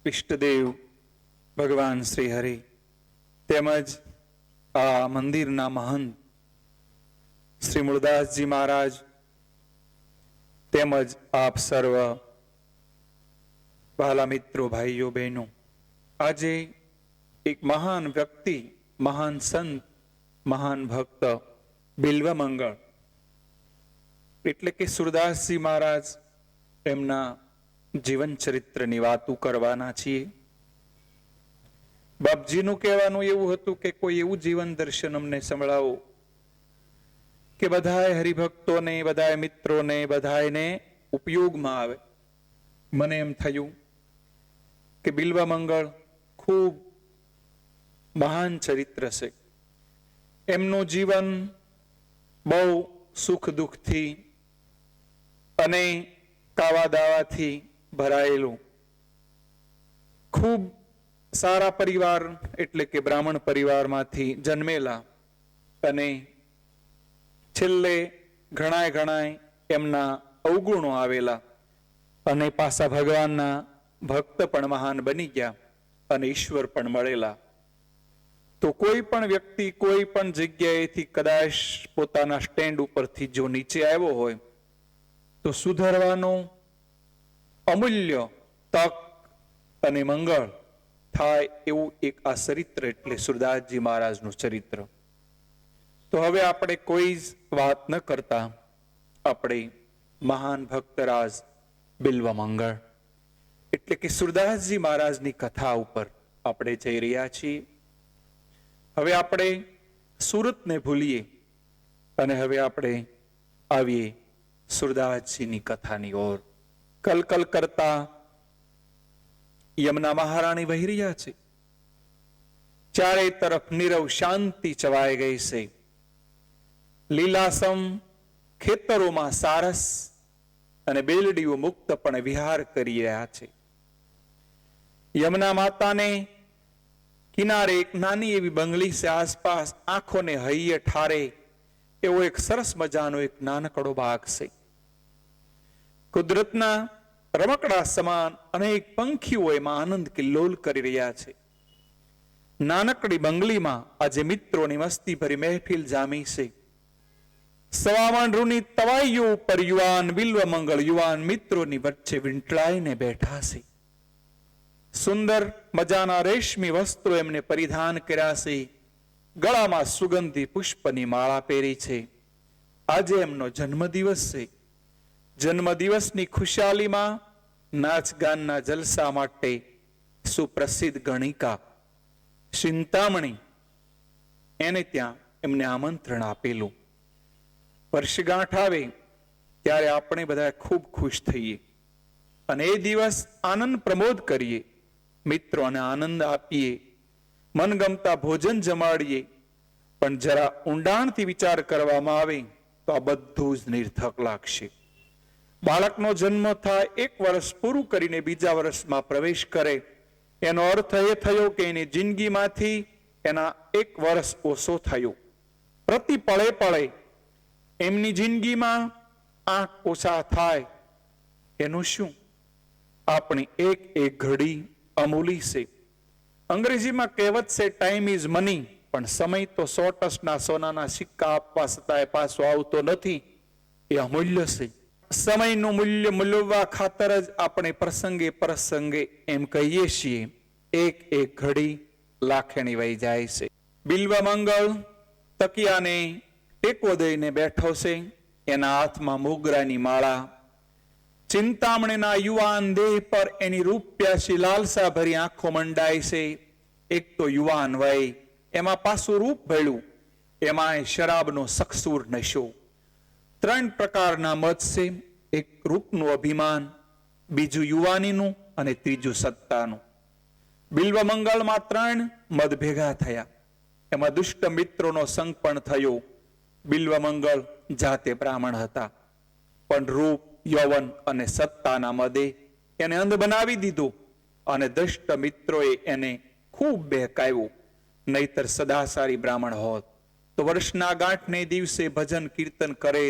ઇષ્ટદેવ ભગવાન શ્રી હરિ તેમજ આ મંદિરના મહંત શ્રી મૂળદાસજી મહારાજ તેમજ આપ સર્વ વહાલા મિત્રો, ભાઈઓ, બહેનો, આજે એક મહાન વ્યક્તિ, મહાન સંત, મહાન ભક્ત બિલ્વમંગળ એટલે કે સુરદાસજી મહારાજ એમના જીવન ચરિત્રની વાતો કરવાના છીએ. બાપજીનું કહેવાનું એવું હતું કે કોઈ એવું જીવન દર્શન અમને સંભળાવો કે બધાય હરિભક્તોને, બધાય મિત્રોને, બધાયને ઉપયોગમાં આવે. મને એમ થયું કે બિલ્વમંગળ ખૂબ મહાન ચરિત્ર છે. એમનું જીવન બહુ સુખ દુઃખથી અને કાવા દાવાથી ભરાયેલું. ખૂબ સારા પરિવાર એટલે કે બ્રાહ્મણ પરિવારમાંથી જન્મેલા અને છેલ્લે ઘણાય એમના અવગુણો આવેલા અને પાછા ભગવાનના ભક્ત પણ મહાન બની ગયા અને ઈશ્વર પણ મળેલા. તો કોઈ પણ વ્યક્તિ કોઈ પણ જગ્યાએથી કદાચ પોતાના સ્ટેન્ડ ઉપરથી જો નીચે આવ્યો હોય તો સુધરવાનો અમૂલ્ય તક અને મંગળ થાય એવું એક આ ચરિત્ર એટલે સુરદાસજી મહારાજનું ચરિત્ર. તો હવે આપણે કોઈ જ વાત ન કરતા આપણે મહાન ભક્તરાજ બિલ્વમંગળ એટલે કે સુરદાસજી મહારાજની કથા ઉપર આપણે જઈ રહ્યા છીએ. હવે આપણે સુરતને ભૂલીએ અને હવે આપણે આવીએ સુરદાસજીની કથાની ઓર. કલકલ કરતા યમુના મહારાણી વહી રહ્યા છે. ચારે તરફ નીરવ શાંતિ છવાઈ ગઈ છે. લીલાસમ ખેતરોમાં સારસ અને બેલડીઓ મુક્તપણે વિહાર કરી રહ્યા છે. યમુના માતાને કિનારે એક નાની એવી બંગલી છે. આસપાસ આંખોને હૈયે ઠારે એવો એક સરસ મજાનો એક નાનકડો બાગ છે. કુદરતના રમકડા સમાન અનેક પંખીઓ એમાં આનંદ કિલ્લોલ કરી રહ્યા છે. નાનકડી બંગલીમાં આજે મિત્રોની મસ્તી ભરી મહેફિલ જામી છે. સવામણ રૂની તવાઈઓ ઉપર યુવાન બિલ્વમંગળ યુવાન મિત્રોની વચ્ચે વીંટળાઈને બેઠા છે. સુંદર મજાના રેશમી વસ્ત્રો એમને પરિધાન કર્યા છે. ગળામાં સુગંધી પુષ્પની માળા પહેરી છે. આજે એમનો જન્મદિવસ છે. જન્મદિવસની ખુશાલીમાં નાચ ગાનના જલસા માટે સુપ્રસિદ્ધ ગણિકા ચિંતામણી એને ત્યાં એમને આમંત્રણ આપેલું. વર્ષગાંઠ આવે ત્યારે આપણે બધા ખૂબ ખુશ થઈએ અને એ દિવસ આનંદ પ્રમોદ કરીએ, મિત્રોને આનંદ આપીએ, મનગમતા ભોજન જમાડીએ. પણ જરા ઊંડાણથી વિચાર કરવામાં આવે તો આ બધું જ નિર્થક લાગશે. બાળકનો જન્મ થાય, 1 વર્ષ પૂરું કરીને બીજા વર્ષમાં પ્રવેશ કરે, એનો અર્થ એ થયો કે એની જિંદગીમાંથી એના 1 વર્ષ ઓછો થયો. પ્રતિ પળે પળે એમની જિંદગીમાં આંખ ઓછા થાય. એનું શું? આપણી એક એક ઘડી અમૂલી છે. અંગ્રેજીમાં કહેવત છે ટાઈમ ઇઝ મની, પણ સમય તો 100 સોનાના સિક્કા આપવા છતાંય પાછો આવતો નથી. એ અમૂલ્ય છે. સમયનું મૂલ્ય મૂલવવા ખાતર જ આપણે પ્રસંગે પ્રસંગે એમ કહીએ છીએ એક એક ઘડી લાખેણી વહી જાય છે. બિલ્વમંગળ તકિયાને ટેકો દઈને બેઠો છે. એના હાથમાં મોગરાની માળા. ચિંતામણીના યુવાન દેહ પર એની રૂપિયાસી લાલસા ભરી આંખો મંડાય છે. એક તો યુવાન વય, એમાં પાછું રૂપ ભળ્યું, એમાં શરાબનો સકસૂર નશો. 3 પ્રકારના મત છે. એક રૂપનું અભિમાન, બીજું યુવાનીનું અને ત્રીજું સત્તાનું. બિલ્વમંગળમાં 3 મત ભેગા થયા. એમાં દુષ્ટ મિત્રોનો સંગ પણ થયો. બિલ્વમંગળ જાતે બ્રાહ્મણ હતા, પણ રૂપ, યૌવન અને સત્તાના મદે એને અંધ બનાવી દીધો અને દુષ્ટ મિત્રોએ એને ખૂબ બહેકાવ્યો. નહીતર સદાચારી બ્રાહ્મણ હોત તો વર્ષના ગાંઠને દિવસે ભજન કીર્તન કરે.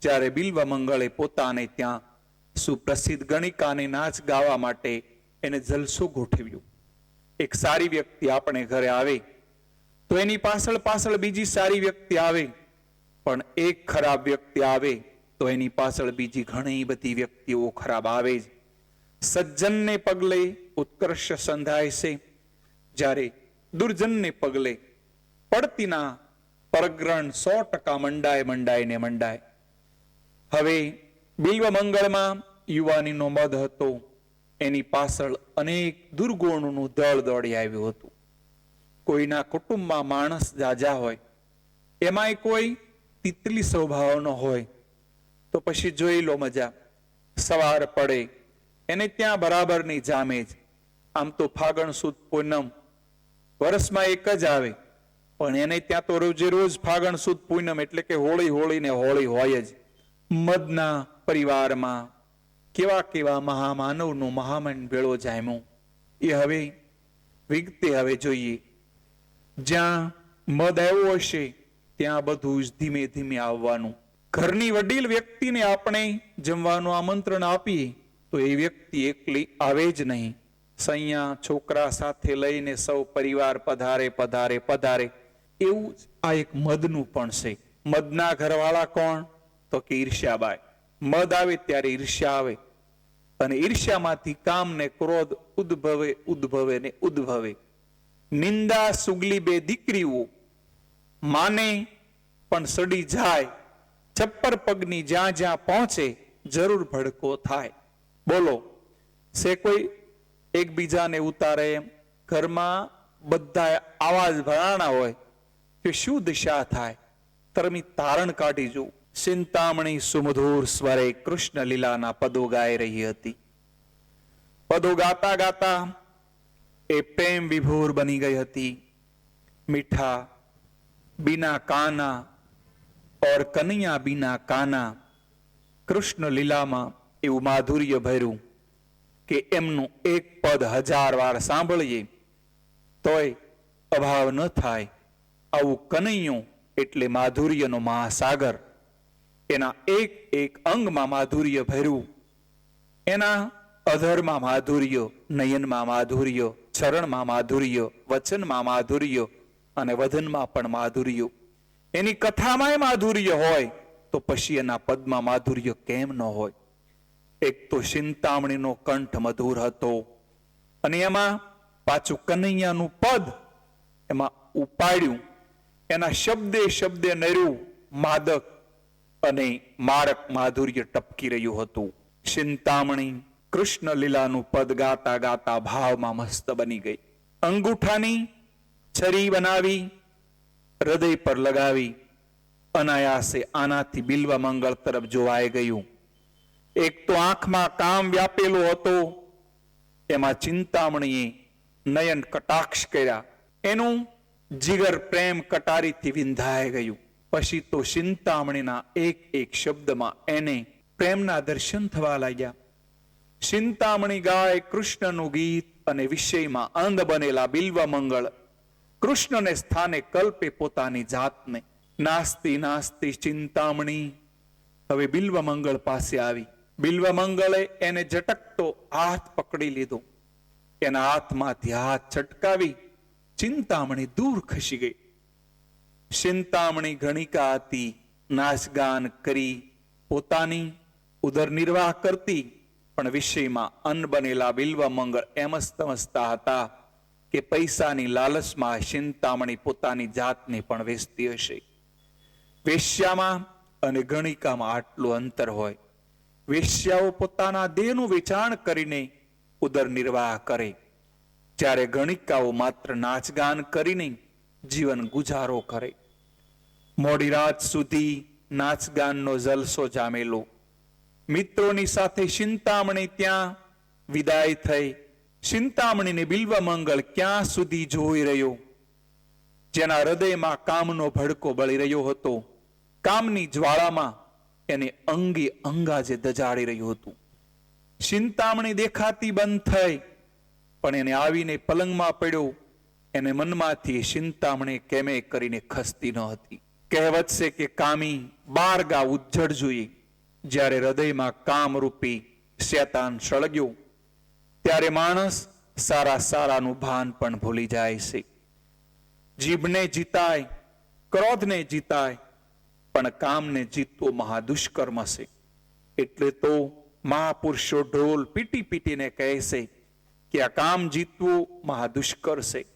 જ્યારે બિલ્વમંગળે પોતાને ત્યાં સુપ્રસિદ્ધ ગણિકાને નાચ ગાવા માટે એને જલસો ગોઠવ્યો. એક સારી વ્યક્તિ આપણે ઘરે આવે તો એની પાછળ પાછળ બીજી સારી વ્યક્તિ આવે, પણ એક ખરાબ વ્યક્તિ આવે તો એની પાછળ બીજી ઘણી બધી વ્યક્તિઓ ખરાબ આવે જ. સજ્જનને પગલે ઉત્કર્ષ સંધાય છે, જ્યારે દુર્જનને પગલે પડતીના પરગ્રહણ 100% મંડાય. હવે બિલ્વ મંગળમાં યુવાનીનો મદ હતો, એની પાછળ અનેક દુર્ગુણોનું દળ દોડી આવ્યું હતું. કોઈના કુટુંબમાં માણસ જાજા હોય, એમાંય કોઈ તિતલી સ્વભાવનો હોય, તો પછી જોઈ લો મજા. સવાર પડે એને ત્યાં બરાબરની જામે જ. આમ તો ફાગણ સુદ પૂનમ વર્ષમાં એક જ આવે, પણ એને ત્યાં તો રોજે રોજ ફાગણ સુદ પૂનમ એટલે કે હોળી ને હોળી હોય જ. મદના પરિવારમાં કેવા કેવા મહામાનવનો મહામન ભેળો જામ્યો એ હવે વિગતે હવે જોઈએ. જ્યાં મદ આવ્યો હશે ત્યાં બધું જ ધીમે ધીમે આવવાનું. ઘરની વડીલ વ્યક્તિને આપણે જમવાનું આમંત્રણ આપીએ તો એ વ્યક્તિ એકલી આવે જ નહીં. સૈયા છોકરા સાથે લઈને સૌ પરિવાર પધારે. એવું જ આ એક મદનું પણ છે. મદના ઘરવાળા કોણ? તો કે ઈર્ષ્યાબાઈ. મદ આવે ત્યારે ઈર્ષ્યા આવે, અને ઈર્ષ્યામાંથી કામ ને ક્રોધ ઉદ્ભવે. નિંદા સુગલી બે દીકરીઓ માને પણ સડી જાય, ચપ્પર પગની જ્યાં જ્યાં પહોંચે જરૂર ભડકો થાય. બોલો, સે કોઈ એકબીજાને ઉતારે એમ? ઘરમાં બધા આવાજ ભરાણા હોય કે શું દિશા થાય? તરમી તારણ કાઢી જો. ચિંતામણી સુમધુર સ્વરે કૃષ્ણ લીલાના પદો ગાઈ રહી હતી. પદો ગાતા ગાતા એ પ્રેમ વિભોર બની ગઈ હતી. મીઠા बिना काना और कन्हैया बिना काना. કૃષ્ણ લીલામાં એવું માધુર્ય ભર્યું કે એમનું એક પદ 1000 વાર સાંભળીએ તોય અભાવ ન થાય. આવું કનૈયું એટલે માધુર્યનો મહાસાગર. એના એક એક અંગમાં માધુર્ય ભર્યું. એના અધરમાં માધુર્ય, નયનમાં માધુર્ય, ચરણમાં માધુર્ય, વચનમાં માધુર્ય અને વદનમાં પણ માધુર્ય. એની કથામાંય માધુર્ય હોય તો પછી એના પદમાં માધુર્ય કેમ ન હોય? એક તો ચિંતામણીનો કંઠ મધુર હતો, અને એમાં પાછું કનૈયાનું પદ એમાં ઉપાડ્યું. એના શબ્દે શબ્દે નર્યું માદક અને મારક માધુર્ય ટપકી રહ્યું હતું. ચિંતામણી કૃષ્ણ લીલાનું પદ ગાતા ગાતા ભાવમાં મસ્ત બની ગઈ. અંગૂઠાની છરી બનાવી હૃદય પર લગાવી અનાયાસે આનાથી બિલ્વ મંગળ તરફ જોવાઈ ગયું. એક તો આંખમાં કામ વ્યાપેલો હતો, એમાં ચિંતામણીએ નયન કટાક્ષ કર્યા. એનું જીગર પ્રેમ કટારીથી વિંધાઈ ગયું. પછી તો ચિંતામણીના એક એક શબ્દમાં એને પ્રેમના દર્શન થવા લાગ્યા. ચિંતામણી ગાય કૃષ્ણનું ગીત અને વિષયમાં અંધ બનેલા બિલ્વ મંગળ કૃષ્ણને સ્થાને કલ્પે પોતાની જાતને. નાસ્તી નાસ્તી ચિંતામણી હવે બિલ્વ મંગળ પાસે આવી. બિલ્વ મંગળે એને ઝટકતો હાથ પકડી લીધો. એના હાથમાંથી હાથ છટકાવી ચિંતામણી દૂર ખસી ગઈ. ચિંતામણી ગણિકા હતી, નાચગાન કરી પોતાની ઉદર નિર્વાહ કરતી, પણ વિષયમાં અન્ન બનેલા બિલ્વ મંગળ એમ જ સમજતા હતા કે પૈસાની લાલચમાં ચિંતામણી પોતાની જાતને પણ વેચતી હશે. વેશ્યામાં અને ગણિકામાં આટલું અંતર હોય. વેશ્યાઓ પોતાના દેહનું વેચાણ કરીને ઉદર નિર્વાહ કરે, જ્યારે ગણિકાઓ માત્ર નાચગાન કરીને જીવન ગુજારો કરે. મોડી રાત સુધી નાચગાનનો જલસો જામેલો. મિત્રોની સાથે ચિંતામણી ત્યાં વિદાય થઈ. ચિંતામણીને બિલ્વ મંગળ ક્યાં સુધી જોઈ રહ્યો. જેના હૃદયમાં કામનો ભડકો બળી રહ્યો હતો, કામની જ્વાળામાં એને અંગે અંગાજે દજાડી રહ્યું હતું. ચિંતામણી દેખાતી બંધ થઈ, પણ એને આવીને પલંગમાં પડ્યો. એને મનમાંથી ચિંતામણી કેમે કરીને ખસતી ન હતી. કહેવત છે કે કામી 12 ગા ઉજ્જડ જોઈએ. જ્યારે હૃદયમાં કામરૂપી શેતાન સળગ્યો ત્યારે માણસ સારા સારાનું ભાન પણ ભૂલી જાય છે. જીભને જીતાય, ક્રોધને જીતાય, પણ કામને જીતવું મહાદુષ્કર્મ છે. એટલે તો મહાપુરુષો ઢોલ પીટી પીટીને કહે છે કે આ કામ જીતવું મહાદુષ્કર છે.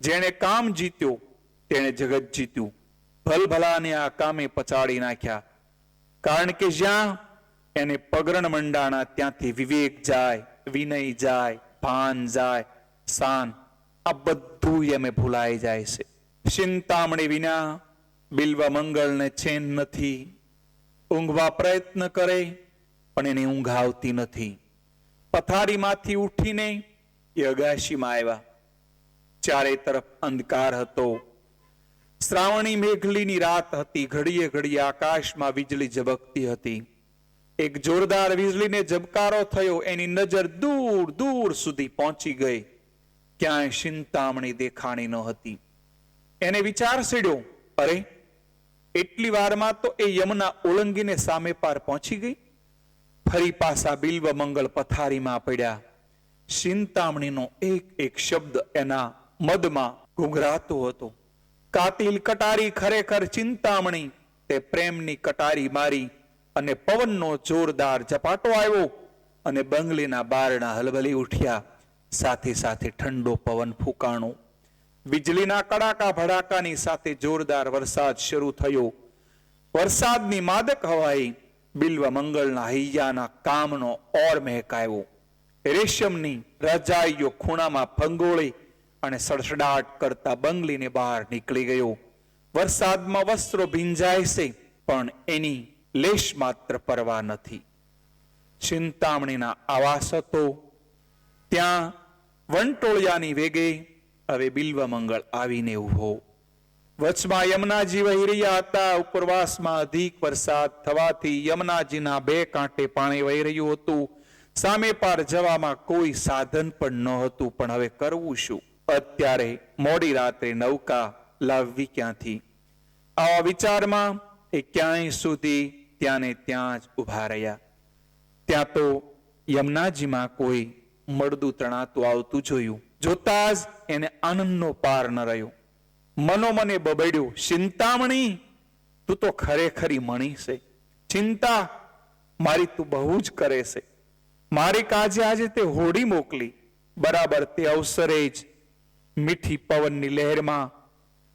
જેણે કામ જીત્યો તેણે જગત જીત્યું. ભલભલાને આ કામે પચાડી નાખ્યા. કારણ કે જ્યાં એને પગરણ મંડાણા ત્યાંથી વિવેક જાય, વિનય જાય, ભાન જાય, શાન, આ બધું એમે ભૂલાઈ જાય છે. ચિંતામણી વિના બિલ્વ મંગળને ચેન નથી. ઊંઘવા પ્રયત્ન કરે પણ એને ઊંઘ આવતી નથી. પથારીમાંથી ઉઠીને એ અગાશીમાં આવ્યા. ચારે તરફ અંધકાર હતો. શ્રાવણી મેઘલીની રાત હતી. ઘડીએ ઘડીએ આકાશમાં વીજળી ઝબકતી હતી. એક જોરદાર વીજળીને ઝબકારો થયો. એની નજર દૂર દૂર સુધી પહોંચી ગઈ. ક્યાંય ચિંતામણી દેખાણી ન હતી. એને વિચાર સડ્યો, અરે એટલી વારમાં તો એ યમુના ઓળંગીને સામે પાર પહોંચી ગઈ. ફરી પાછા બિલ્વ મંગળ પથારીમાં પડ્યા. ચિંતામણીનો એક એક શબ્દ એના મદમાં ઘૂંઘરાતો હતો. કાતિલ કટારી ખરેખર ચિંતામણી તે પ્રેમની કટારી મારી અને પવનનો જોરદાર ઝપાટો આવ્યો અને બંગલીના બારણા હલબલી ઉઠ્યા. સાથે સાથે ઠંડો પવન ફૂંકાણો. વીજળીના કડાકા ભડાકાની સાથે જોરદાર વરસાદ શરૂ થયો. વરસાદની માદક હવાઈ બિલ્વ મંગળના હૈયાના કામનો ઓર મહેકાયો. રેશમની રજાઈઓ ખૂણામાં ફંગોળી અને સડસડાટ કરતા બંગલીને બહાર નીકળી ગયો. વરસાદમાં વસ્ત્રો ભીંજાય છે પણ એની લેશ માત્ર પરવા નથી. ચિંતામણીના આવાસ હતો ત્યાં વંટોળિયાની વેગે હવે બિલ્વ મંગળ આવીને ઉભો. વચમાં યમુનાજી વહી રહ્યા હતા. ઉપરવાસમાં અધિક વરસાદ થવાથી યમુનાજીના બે કાંઠે પાણી વહી રહ્યું હતું. સામે પાર જવામાં કોઈ સાધન પણ ન હતું. પણ હવે કરવું શું? અત્યારે મોડી રાત્રે નૌકા લાવવી ક્યાંથી? આવા વિચારમાં એ ક્યાંય સુધી ત્યાં ને ત્યાં જ ઉભા રહ્યા. ત્યાં તો યમુનાજીમાં કોઈ મળદું તણાતું આવતું જોયું. જોતા જ એને આનંદનો પાર ન રહ્યો. મનોમને બબડ્યું, ચિંતામણી તું તો ખરેખરી મણી છે. ચિંતા મારી તું બહુ જ કરે છે. મારી કાજે આજે તે હોડી મોકલી. બરાબર તે અવસરે જ મીઠી પવનની લહેરમાં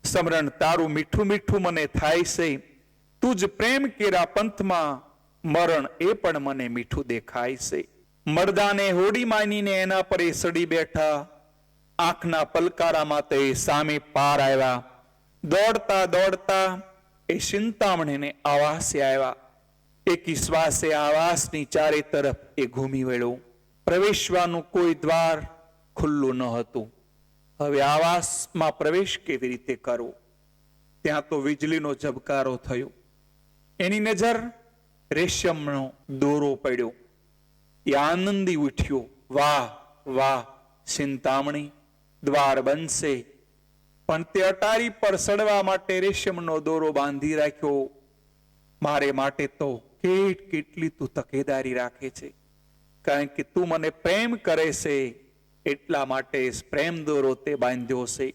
સમરણ તારું મીઠું મીઠું મને થાય છે. તું જ પ્રેમ કેરા પંથમાં મરણ એ પણ મને મીઠું દેખાય છે. મરદાને હોડી માનીને એના પર એ સડી બેઠા. આંખના પલકારામાં તે સામે પાર આવ્યા. દોડતા દોડતા એ ચિંતામણીને આવાસે આવ્યા. એકી શ્વાસે આવાસની ચારે તરફ એ ઘૂમી વળ્યો. પ્રવેશવાનું કોઈ દ્વાર ખુલ્લું ન હતું. હવે આવાસમાં પ્રવેશ કેવી રીતે કરવો? ત્યાં તો વીજળીનો ઝબકારો થયો. એની નજર રેશમનો દોરો પડ્યો. એ આનંદી ઉઠ્યો. વાહ વાહ ચિંતામણી, દ્વાર બનશે. પણ તે અટારી પર સડવા માટે રેશમનો દોરો બાંધી રાખ્યો. મારે માટે તો કેટલી તું તકેદારી રાખે છે. કારણ કે તું મને પ્રેમ કરે છે એટલા માટે પ્રેમ દોરો તે બાંધ્યો છે.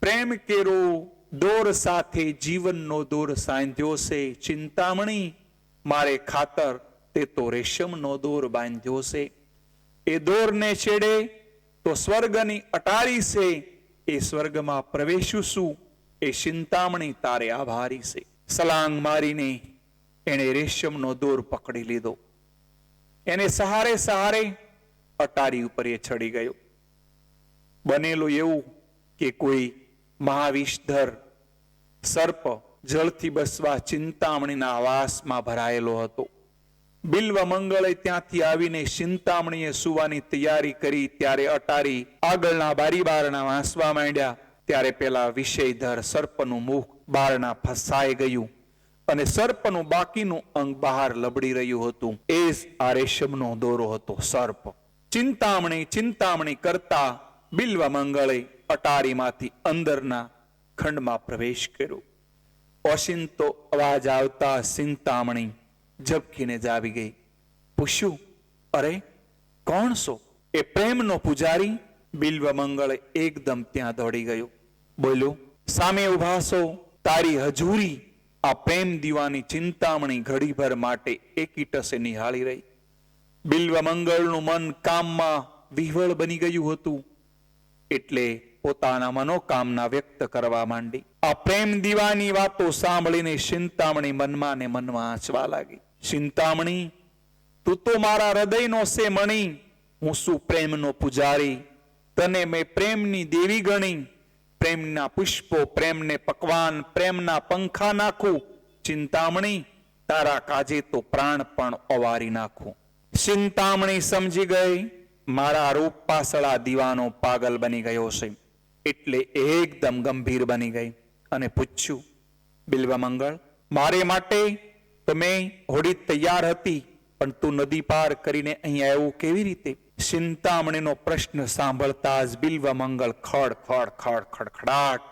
પ્રેમ કેરો દોર સાથે જીવનનો દોર સાંધ્યો છે. ચિંતામણી મારે ખાતર તે તો રેશમનો દોર બાંધ્યો છે. એ દોરને છેડે તો સ્વર્ગની અટારી છે. એ સ્વર્ગમાં પ્રવેશું છું એ ચિંતામણી તારે આભારી છે. સલાંગ મારીને એણે રેશમનો દોર પકડી લીધો. એને સહારે સહારે અટારી ઉપર એ ચડી ગયો. બનેલું એવું કે કોઈ મહાવિષધર સર્પ જળથી બસવા ચિંતામણીના આવાસમાં ભરાયેલો હતો. બિલ્વ મંગળે ત્યાંથી આવીને ચિંતામણીએ સુવાની તૈયારી કરી ત્યારે અટારી આગળના બારી બારણા વાંસવા માંડ્યા. ત્યારે પેલા વિષયધર સર્પનું મુખ બારણા ફસાઈ ગયું અને સર્પનું બાકીનું અંગ બહાર લબડી રહ્યું હતું. એ જ આ રેશમનો દોરો હતો. સર્પ ચિંતામણી ચિંતામણી કરતા બિલ્વ મંગળે અટારીમાંથી અંદરના ખંડમાં પ્રવેશ કર્યો. ઓશિંતો અવાજ આવતા ચિંતામણી ઝબકીને જાવી ગઈ. પૂછ્યું, અરે કોણ છો? એ પ્રેમનો પૂજારી બિલ્વ મંગળ એકદમ ત્યાં દોડી ગયો. બોલ્યો, સામે ઉભા છો, તારી હજુરી આ પ્રેમ દીવાની ચિંતામણી ઘડીભર માટે એકીટસે નિહાળી રહી. બિલ્વ મંગળનું મન કામમાં વિહવળ બની ગયું હતું, એટલે પોતાના મનોકામના વ્યક્ત કરવા માંડી. આ પ્રેમ દીવાની વાતો સાંભળીને ચિંતામણી મનમાં ને મનમાં આંચવા લાગી. ચિંતામણી, તું તો મારા હૃદયનો છે મણી, હું શું પ્રેમનો પૂજારી, તને મેં પ્રેમની દેવી ગણી. પ્રેમના પુષ્પો, પ્રેમને પકવાન, પ્રેમના પંખા નાખું. ચિંતામણી, તારા કાજે તો પ્રાણ પણ અવારી નાખું. ચિંતામણી સમજી ગઈ, મારા રૂપ પાછળ દીવાનો પાગલ બની ગયો છે, એટલે એકદમ ગંભીર બની ગઈ અને પૂછ્યું, બિલ્વ મંગળ, મારે માટે તો મેં હોડી તૈયાર હતી, પણ તું નદી પાર કરીને અહીં આવ્યું કેવી રીતે? ચિંતામણીનો પ્રશ્ન સાંભળતા જ બિલ્વ મંગળ ખડ ખડ ખડ ખડખડાટ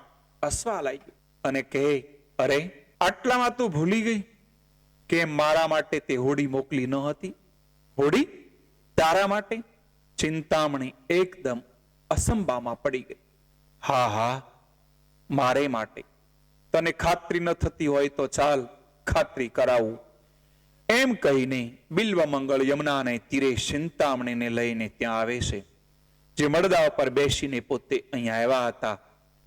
હસવા લાગ્યું અને કહે, અરે આટલામાં તું ભૂલી ગઈ કે મારા માટે તે હોડી મોકલી ન હતી? હોડી તારા માટે? ચિંતામણી એકદમ અસંભામાં પડી ગઈ. હા હા, મારે માટે. તને ખાતરી ન થતી હોય તો ચાલ, ખાતરી કરાવું. એમ કહીને બિલ્વ મંગળ યમુનાને તીરે ચિંતામણીને લઈને ત્યાં આવે છે. જે મળદા પર બેસીને પોતે અહીં આવ્યા હતા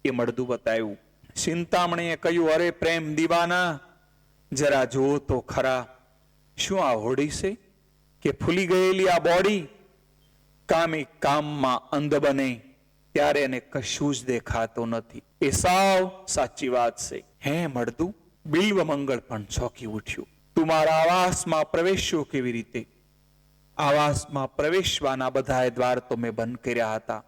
એ મળદું બતાવ્યું. ચિંતામણીએ કહ્યું, અરે પ્રેમ દીવાના, જરા જુઓ તો ખરા, શું આ હોડી છે કે ફૂલી ગયેલી આ બોડી? કામી કામમાં અંધ બને ત્યારે એને કશું જ દેખાતું નથી. એ સાવ સાચી વાત છે. હે મળદું? બિલ્વ મંગળ પણ ચોંકી ઉઠ્યું. તું મારા આવાસમાં પ્રવેશ્યો કેવી રીતે? આવાસમાં પ્રવેશવાના બધા દ્વાર તો મેં બંધ કર્યા હતા.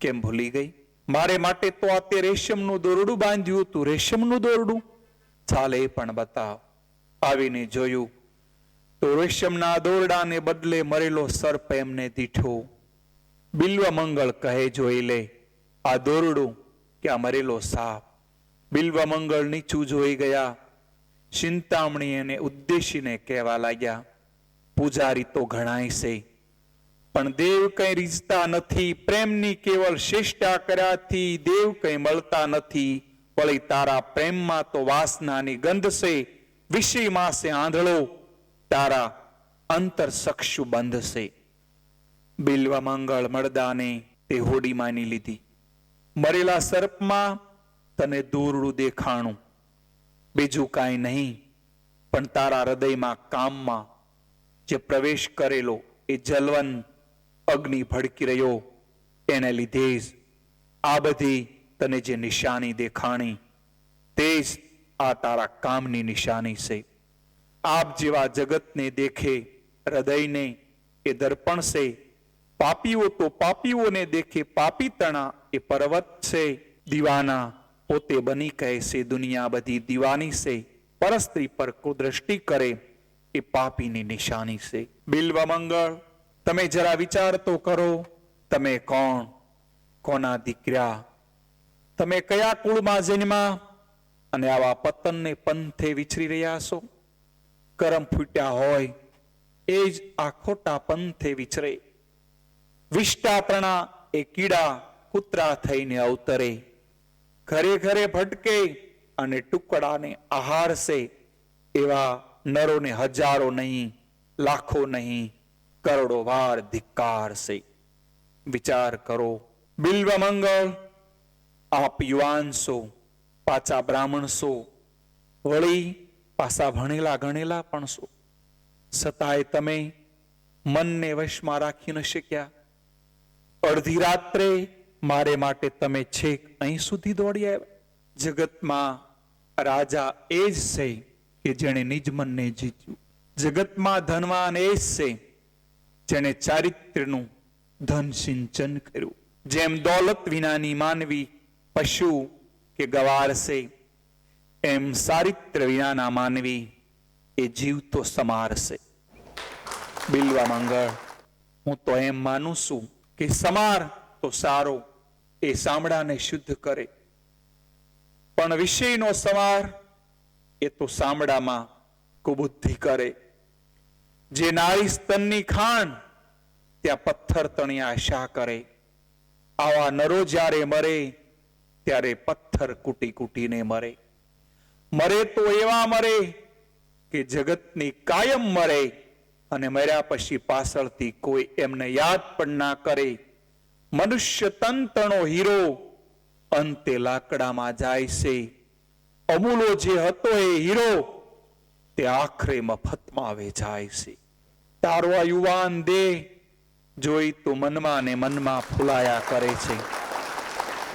કેમ ભૂલી ગઈ? મારે માટે તો આ તે રેશમનું દોરડું બાંધ્યું હતું. રેશમનું દોરડું? ચાલે એ પણ બતાવ. આવીને જોયું તો રેશમના દોરડાને બદલે મરેલો સર્પ એમને દીઠો. બિલ્વ મંગળ કહે, જોઈ લે આ દોરડું કે આ મરેલો સાપ? બિલ્વ મંગળ નીચું જોઈ ગયા. ચિંતામણી એને ઉદ્દેશીને કહેવા લાગ્યા, પૂજારી તો ઘણાય છે, પણ દેવ કઈ રીઝતા નથી. પ્રેમની કેવળ ચેષ્ટા કર્યાથી દેવ કઈ મળતા નથી. વળી તારા પ્રેમમાં તો વાસનાની ગંધ છે, વિષયમાં છે આંધળો, તારા અંતર સક્ષુ બંધ છે. બિલ્વ મંગળ મળદાને તે હોડી માની લીધી. મરેલા સર્પમાં તને દોરડું દેખાણું, બીજું કાંઈ નહીં, પણ તારા હૃદયમાં કામમાં જે પ્રવેશ કરેલો એ જલવંત અગ્નિ ભડકી રહ્યો, એને લીધે જ આ બધી તને જે નિશાની દેખાણી, તે જ આ તારા કામની નિશાની છે. આપ જેવા જગતને દેખે હૃદયને એ દર્પણ છે. પાપીઓ તો પાપીઓને દેખે પાપીતણા એ પર્વત છે. દીવાના પોતે બની કહે છે દુનિયા બધી દીવાની છે. પરસ્ત્રી પર કુદ્રષ્ટિ કરે એ પાપીની નિશાની છે. બિલ્વ મંગળ, તમે જરા વિચાર તો કરો, તમે કોણ, કોના દીકરા, તમે કયા કુળમાં જન્મા અને આવા પતનને પંથે વિચરી રહ્યા છો? કરમ ફૂટ્યા હોય એ જ આ ખોટા પંથે વિચરે. વિષ્ટાપણા એ કીડા કૂતરા થઈને અવતરે, ઘરે ઘરે ભટકે અને ટુકડાને આહાર છે. એવા નરોને હજારો નહીં, લાખો નહીં, કરોડો વાર ધિક્કાર છે. વિચાર કરો. બિલ્વ મંગળ, આપ યુવાન છો, પાછા બ્રાહ્મણ છો, વળી પાછા ભણેલા ગણેલા પણ છો, છતાંય તમે મનને વશમાં રાખી ન શક્યા. અડધી રાત્રે મારે માટે તમે છેક અહીં સુધી દોડી આવ્યા. જગતમાં રાજા એ જ છે કે જેણે નિજ મનને જીત્યું. જગતમાં ધનવાન એ જ છે જેણે ચારિત્ર્યનું ધન સિંચન કર્યું. જેમ દોલત વિનાની માનવી પશુ કે ગવાર છે, એમ ચારિત્ર્ય વિનાના માનવી એ જીવતો સમાર છે. બિલ્વ મંગળ, હું તો એમ માનું છું કે સમાર તો સારો, એ સામડાને શુદ્ધ કરે, પણ વિષયનો સમાર એ તો સામડામાં કુબુદ્ધિ કરે. જે નારી સ્તનની ખાણ ત્યાં પથ્થર તણી આશા કરે. આવા નરો જ્યારે મરે ત્યારે પથ્થર કૂટી કૂટીને મરે. મરે તો એવા મરે કે જગતની કાયમ મરે, અને મર્યા પછી પાછળથી કોઈ એમને યાદ પણ ના કરે. મનુષ્ય તંતણો હીરો અંતે લાકડામાં જાય છે. અમૂલો જે હતો એ હીરો તે આખરે મફતમાં વેચાય છે. તારો આ યુવાન દેહ જોઈ તો મનમાં ને મનમાં ફૂલાયા કરે છે,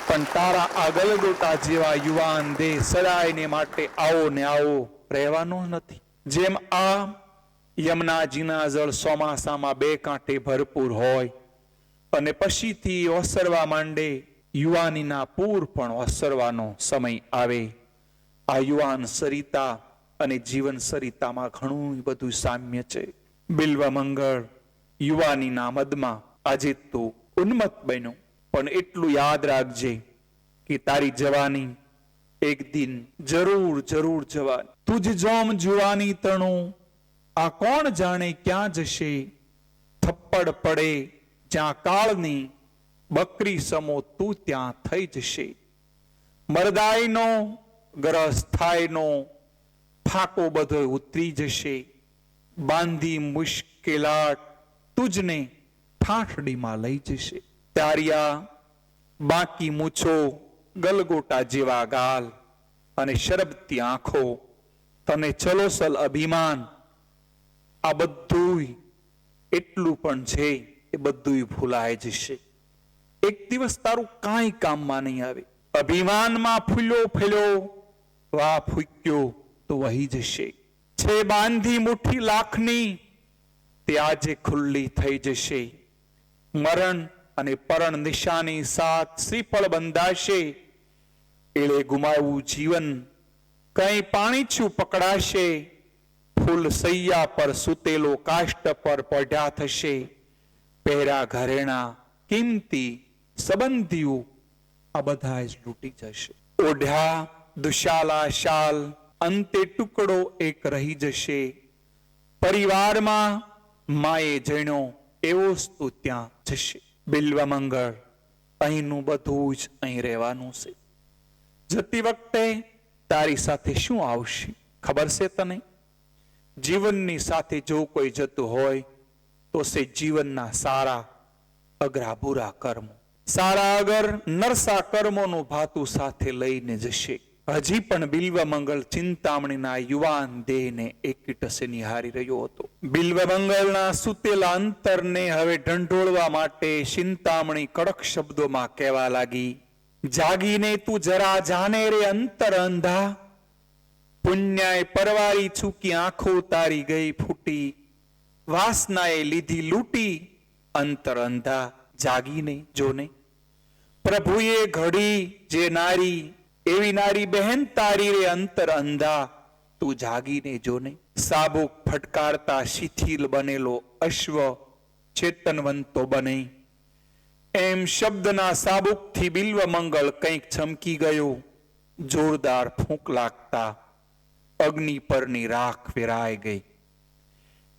પણ તારા આ ગલગોટા જેવા યુવાન દેહ સદાયને માટે આવો ને આવો રહેવાનો નથી. જેમ આ યમુનાજીના જળ ચોમાસામાં બે કાંઠે ભરપૂર હોય અને પછીથી ઓસરવા માંડે, યુવાનીના પૂર પણ ઓસરવાનો સમય આવે. આ યુવાન સરિતા અને જીવન સરિતામાં ઘણું બધું સામ્ય છે. બિલ્વ મંગળ યુવાનીના મદમાં આજે તો ઉન્મત્ત બન્યો, પણ એટલું યાદ રાખજે કે તારી જવાની એક દિન જરૂર જરૂર જવાની. તુજ જોમ જુવાની તણું, આ કોણ જાણે ક્યાં જશે. થપ્પડ પડે જ્યાં કાળની, બકરી સમો તું ત્યાં થઈ જશે. મરદાઈનો ગરસ થાયનો, ફાકો બધો ઉતરી જશે. બાંધી મુશ્કેલાટ તુજને ઠાઠડીમાં લઈ જશે. તારિયા બાકી મૂછો, ગલગોટા જેવા ગાલ અને શરબતી આંખો, તને ચલોસલ અભિમાન, આ બધું એટલું પણ છે એ બધું ભૂલાય જશે. એક દિવસ તારું કાંઈ કામમાં નહીં આવે. અભિમાનમાં ફૂલ્યો ફેલ્યો વાહ ફૂક્યો તો વહી જશે. છે બાંધી મુઠ્ઠી લાખની, તે આજે ખુલ્લી થઈ જશે. મરણ અને પરણ નિશાની સાથ શ્રીફળ બંધાશે. એળે ગુમાવવું જીવન કઈ પાણીછું પકડાશે. ફૂલ સૈયા પર સુતેલો કાષ્ટ પર પડ્યા થશે. પહેરા ઘરેણા કિંમતી સંબંધીઓ આ બધા જ લૂંટી જશે. ઓઢ્યા દુશાલા શાલ અંતે ટુકડો એક રહી જશે. પરિવારમાં માએ જણ્યો એવો જ તું ત્યાં જશે. બિલ્વ મંગળ અહીંનું બધું જ અહીં રહેવાનું છે. જતી વખતે તારી સાથે શું આવશે ખબર છે તને? જીવનની સાથે જો કોઈ જતું હોય તો છે જીવનના સારા અઘરા બુરા કર્મો. સારા અગર નરસા કર્મોનું ભાતું સાથે લઈને જશે. હજી પણ બિલ્વ મંગળ ચિંતામણીના યુવાન દેહને એકટસે નિહારી રહ્યો હતો. બિલ્વ મંગળના સુતેલા અંતરને હવે ઢંઢોળવા માટે ચિંતામણી કડક શબ્દોમાં કહેવા લાગી, જાગીને તું જરા જાને રે અંતર અંધા. પુણ્યાએ પરવારી છૂકી આંખો તારી ગઈ ફૂટી. વાસનાએ લીધી લૂટી અંતર અંધા, જાગીને જોને. પ્રભુએ ઘડી જે નારી, એવી નારી બહેન તારી રે અંતર અંધા, તું જાગીને જોને. સાબુક ફટકારતા શિથિલ બનેલો અશ્વ ચેતનવંતો બને, એમ શબ્દના સાબુકથી બિલ્વ મંગળ કંઈક ચમકી ગયો. જોરદાર ફૂંક લાગતા અગ્નિ પરની રાખ વેરાઈ ગઈ.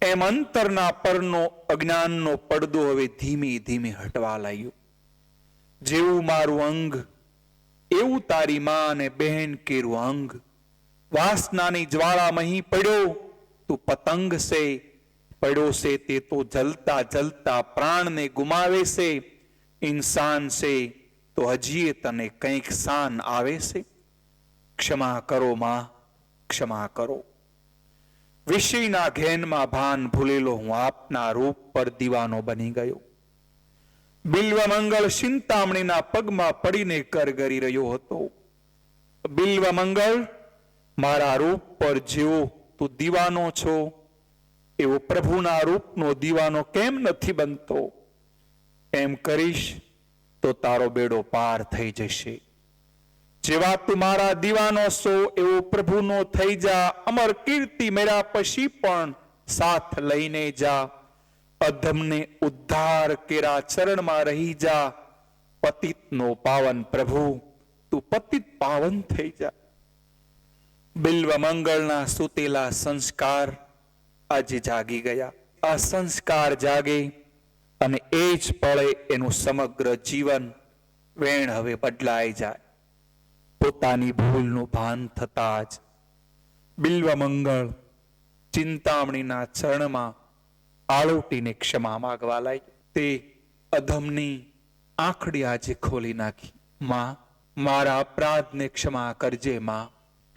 એમ અંતરના પરનો અજ્ઞાનનો પડદો હવે ધીમે ધીમે હટવા લાગ્યો. જેવું મારું અંગ એવું તારી માં અને બહેન કેરું અંગ. વાસનાની જ્વાળામાં અહીં પડ્યો તું પતંગ છે. પડ્યો છે તે તો જલતા જલતા પ્રાણને ગુમાવે છે. ઇન્સાન છે તો હજીએ તને કંઈક શાન આવે છે. ક્ષમા કરો માં, ક્ષમા કરો. વિષયના ઘેનમાં ભાન ભૂલેલો હું આપના રૂપ પર દીવાનો બની ગયો. બિલ્વ મંગળ ચિંતામણીના પગમાં પડીને કરગરી રહ્યો હતો. બિલ્વ મંગળ, મારા રૂપ પર જેવો તું દીવાનો છો એવો પ્રભુના રૂપનો દીવાનો કેમ નથી બનતો? એમ કરીશ તો તારો બેડો પાર થઈ જશે. જેવા તું મારા દીવાનો છો એવો પ્રભુનો થઈ જા. અમર કીર્તિ મેરા પછી પણ સાથ લઈને જા. અધમને ઉદ્ધાર કેરા ચરણમાં રહી જા. પતિતનો પાવન પ્રભુ તું પતિત પાવન થઈ જા. બિલ્વ મંગળના સુતેલા સંસ્કાર આજે જાગી ગયા. આ સંસ્કાર જાગે અને એ જ પળે એનું સમગ્ર જીવન વેણ હવે બદલાઈ જાય. પોતાની ભૂલનું ભાન થતા જ બિલ્વમંગળ ચિંતામણીના ચરણમાં આળોટીને ક્ષમા માગવા લાગ્યો. તે અધમની આંખડી આજે ખોલી નાખી. માં, મારા અપરાધને ક્ષમા કરજે માં,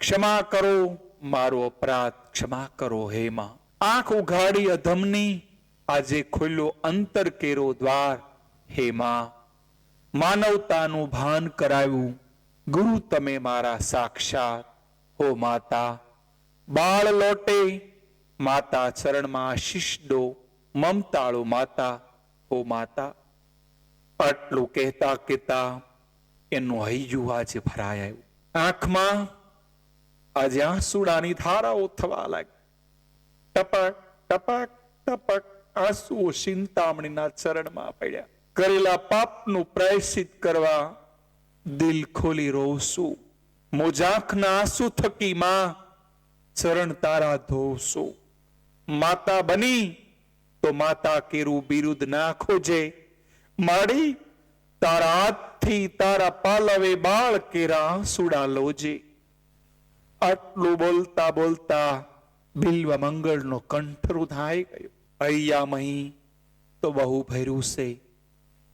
ક્ષમા કરો મારો અપરાધ, ક્ષમા કરો હે માં. આંખ ઉઘાડી અધમની આજે ખુલ્લો અંતર કેરો દ્વાર, હે માં. માનવતાનું ભાન કરાવ્યું ગુરુ તમે મારા સાક્ષાત, હો માતા. બાળ લોટે માતા ચરણમાં શીશ દો, મમતાળુ માતા, હો માતા. આટલું કહેતા કહેતા એનું હૈયું આજે ભરાય આવ્યું. આંખમાં આજે આંસુડાની ધારાઓ થવા લાગી. ટપક ટપક ટપક આંસુઓ ચિંતામણીના ચરણમાં પડ્યા. કરેલા પાપનું પ્રાયશ્ચિત કરવા દિલ ખોલી રોવશું. મોજાંખના આંસુ થકી માં ચરણ તારા ધોવશું. માતા બની તો માતા કેરું બિરુદ ના ખોજે. માડી તારા હાથથી તારા પાલવે બાળ કેરા આંસુડા લોજે. આટલું બોલતા બોલતા બિલ્વમંગળનો કંઠ રૂધાઈ ગયો. અહીંયા મહી તો બહુ ભર્યું છે,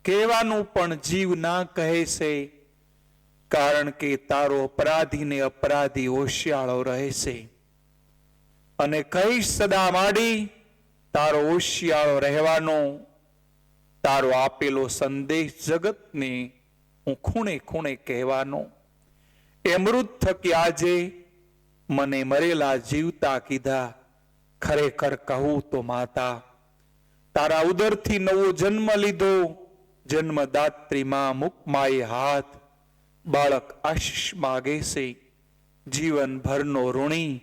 કહેવાનું પણ જીવ ના કહે છે, કારણ કે તારો અપરાધીને અપરાધી હોશિયાળો રહે છે. અને કહીશ સદા માડી તારો હોશિયાળો રહેવાનો, તારો આપેલો સંદેશ જગતને હું ખૂણે ખૂણે કહેવાનો. એ અમૃત થકી આજે મને મરેલા જીવતા કીધા. ખરેખર કહું તો માતા, તારા ઉદરથી નવો જન્મ લીધો. જન્મદાત્રી માં મુકમાએ હાથ, બાળક આશીષ માગે છે. જીવનભરનો ઋણી,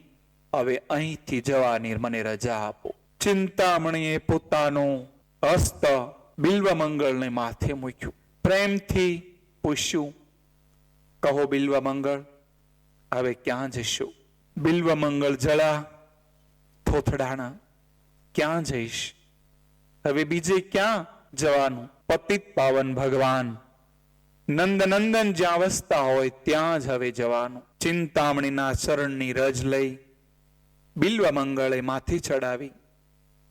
હવે અહીંથી જવાની મને રજા આપો. ચિંતામણીએ પોતાનો હસ્ત બિલ્વમંગળને માથે મૂક્યું. પ્રેમથી પૂછ્યું, કહો બિલ્વમંગળ, હવે ક્યાં જશો? બિલ્વમંગળ જળા થોથડાણા. ક્યાં જઈશ? હવે બીજે ક્યાં જવાનું? પતિત પાવન ભગવાન નંદનંદન જ્યાં વસતા હોય ત્યાં જ હવે જવાનું. ચિંતામણીના ચરણની રજ લઈ બિલ્વમંગળે માથે ચડાવી,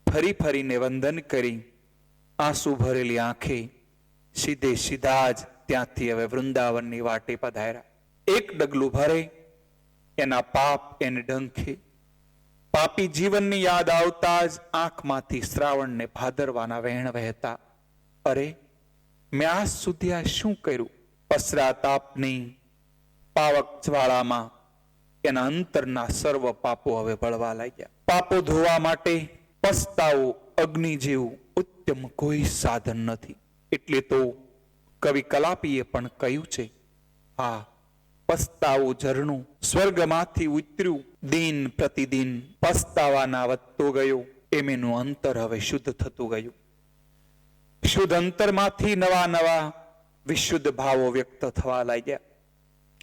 ફરી ફરીને વંદન કરી, આંસુ ભરેલી આંખે સીધે સીધા જ ત્યાંથી હવે વૃંદાવનની વાટે પધાર્યા. એક ડગલું ભરે એના પાપ એને ડંખે. પાપી જીવનની યાદ આવતા જ આંખમાંથી શ્રાવણને ભાદરવાના વહેણ વહેતા. અરે, મેં આજ સુધી આ શું કર્યું? પશ્ચાતાપની પાવક જ્વાળામાં એના અંતરના સર્વ પાપો હવે બળવા લાગ્યા. પાપો ધોવા માટે પસ્તાવો અગ્નિ જેવું ઉત્તમ કોઈ સાધન નથી. એટલે તો કવિ કલાપીએ પણ કહ્યું છે, હા, પસ્તાવું ઝરણું સ્વર્ગમાંથી ઉતર્યું, દિન પ્રતિદિન પસ્તાવાના વધતો ગયો. એમ એનું અંતર હવે શુદ્ધ થતું ગયું. શુદ્ધ અંતરમાંથી નવા નવા વિશુદ્ધ ભાવો વ્યક્ત થવા લાગ્યા.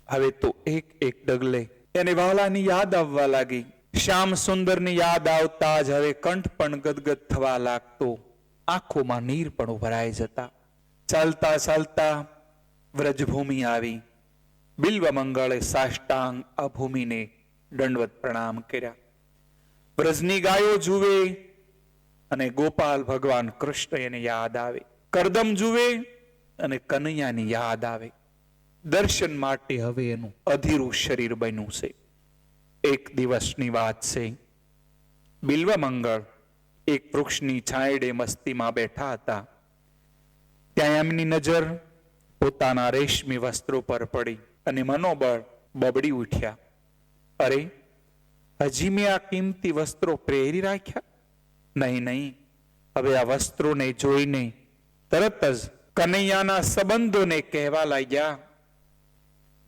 હવે તો એક એક ડગલે એને વાલાની યાદ આવવા લાગી. શ્યામ સુંદરની યાદ આવતા જ હવે કંઠ પણ ગદગદ થવા લાગતો, આંખોમાં નીર પણ ઉભરાઈ જતા. ચાલતા ચાલતા વ્રજભૂમિ આવી. બિલ્વમંગળે સાષ્ટાંગ આ ભૂમિને દંડવત પ્રણામ કર્યા. વ્રજની ગાયો જુએ અને ગોપાલ ભગવાન કૃષ્ણ એને યાદ આવે. કરદમ જુએ અને કનૈયાની યાદ આવે. દર્શન માટે હવે એનું અધીરું શરીર બન્યું છે. એક દિવસની વાત છે. બિલ્વમંગળ એક વૃક્ષની છાંયડે મસ્તીમાં બેઠા હતા. ત્યાં એમની નજર પોતાના રેશમી વસ્ત્રો પર પડી અને મનોબળ બબડી ઉઠ્યા. અરે, હજી મેં આ કિંમતી વસ્ત્રો પહેરી રાખ્યા? નહીં નહીં, હવે આ વસ્ત્રોને જોઈને તરત જ કનૈયાના સંબંધોને કહેવા લાગ્યા.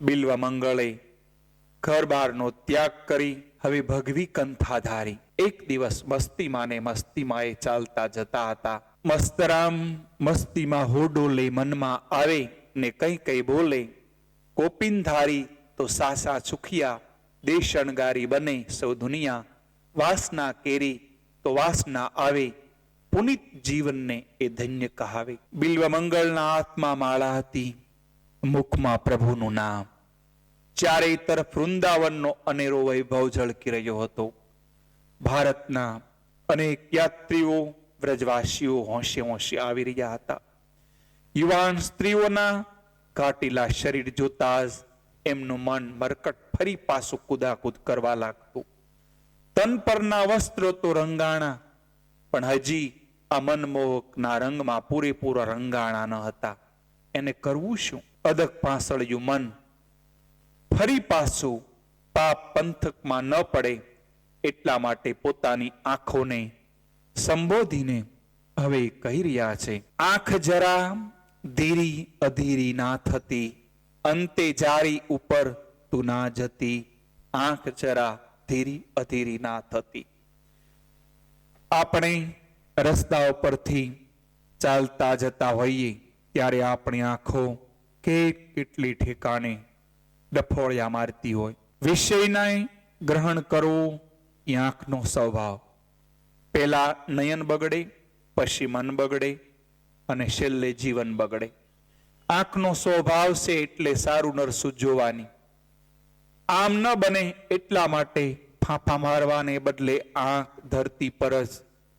બિલ્વમંગળે ઘર બારનો ત્યાગ કરી હવે ભગવી કંથા ધારી. એક દિવસ મસ્તીમાં ને મસ્તીમાં એ ચાલતા જતા હતા. મસ્તરામ મસ્તીમાં હોડોલે મનમાં આવે ને કઈ કઈ બોલે. કોપિન ધારી તો સાસા સુખિયા, દેશ અણગારી બને સૌ દુનિયા. વાસના કેરી તો વાસના આવે, પુનિત જીવનને એ ધન્ય કહાવે. બિલ્વ મંગળના હાથમાં માળા હતી, મુખમાં પ્રભુનું નામ. ચારે તરફ વૃંદાવનનો અનેરો વૈભવ ઝળકી રહ્યો હતો. ભારતના અનેક યાત્રીઓ, વ્રજવાસીઓ હોંશે હોંશે આવી રહ્યા હતા. યુવાન સ્ત્રીઓના કાટેલા શરીર જોતા જ એમનું મન મરકટ ફરી પાછું કુદાકુદ કરવા લાગતું. તન પરના વસ્ત્રો તો રંગાણા, પણ હજી આ મનમોહકના રંગમાં પૂરેપૂરા રંગાણા ન હતા. એને કરવું શું? અદક પાંસળિયું મન ફરી પાછું પાપ પંથકમાં ન પડે એટલા માટે પોતાની આંખોને સંબોધીને હવે કહી રહ્યા છે, આંખ જરા ધીરી અધીરી ના થતી, અંતે જારી ઉપર તું ના જતી. આંખ જરા ધીરી અધીરી ના થતી. આપણે રસ્તા ઉપરથી ચાલતા જતા હોઈએ ત્યારે આપણી આંખો કેટલી ઠેકાણે ડફોળિયા મારતી હોય. વિષયને ગ્રહણ કરવું એ આંખનો સ્વભાવ. પેલા નયન બગડે, પછી મન બગડે અને છેલ્લે જીવન બગડે. આંખનો સ્વભાવ છે એટલે સારું નરસું જોવાની. આમ ન બને એટલા માટે ફાંફા મારવાને બદલે આંખ ધરતી પર જ